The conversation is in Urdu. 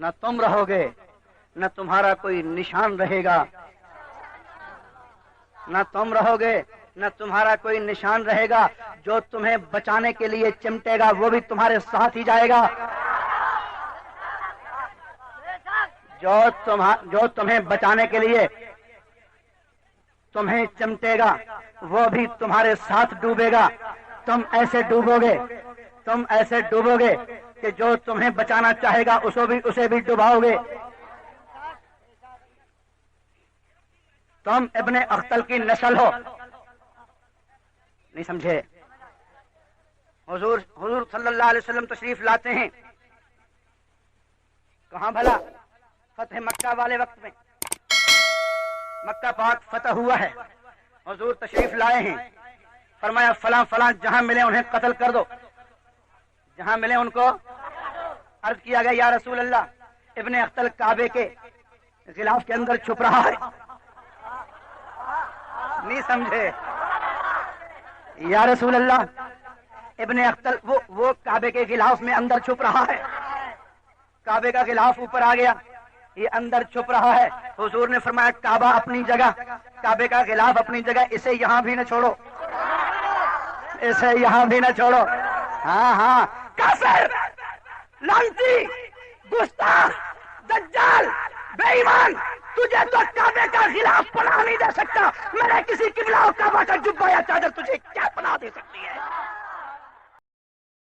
نہ تم رہو گے نہ تمہارا کوئی نشان رہے گا، نہ تم رہو گے نہ تمہارا کوئی نشان رہے گا، جو تمہیں بچانے کے لیے چمٹے گا وہ بھی تمہارے ساتھ ہی جائے گا، جو تمہیں بچانے کے لیے تمہیں چمٹے گا وہ بھی تمہارے ساتھ ڈوبے گا۔ تم ایسے ڈوبو گے کہ جو تمہیں بچانا چاہے گا اسے بھی ڈباؤ گے۔ تم ابن اختل کی نسل ہو، نہیں سمجھے؟ حضور صلی اللہ علیہ وسلم تشریف لاتے ہیں کہاں بھلا؟ فتح مکہ والے وقت میں مکہ پاک فتح ہوا ہے، حضور تشریف لائے ہیں، فرمایا فلاں فلاں جہاں ملے انہیں قتل کر دو، جہاں ملے ان کو۔ عرض کیا گیا یا رسول اللہ ابن اختل کعبے کے غلاف کے اندر چھپ رہا ہے، نہیں سمجھے؟ یا رسول اللہ ابن اختل وہ کعبے کے غلاف میں اندر چھپ رہا ہے، کعبے کا غلاف اوپر آ گیا، یہ اندر چھپ رہا ہے۔ حضور نے فرمایا کعبہ اپنی جگہ، کعبے کا غلاف اپنی جگہ، اسے یہاں بھی نہ چھوڑو، اسے یہاں بھی نہ چھوڑو۔ ہاں کافر، لعنتی، گستاخ، دجال، بے ایمان، تجھے تو کعبے کا غلاف پناہ نہیں دے سکتا، میرے کسی قبلہ و کعبہ کا جبہ یا چادر تجھے کیا پناہ دے سکتی ہے؟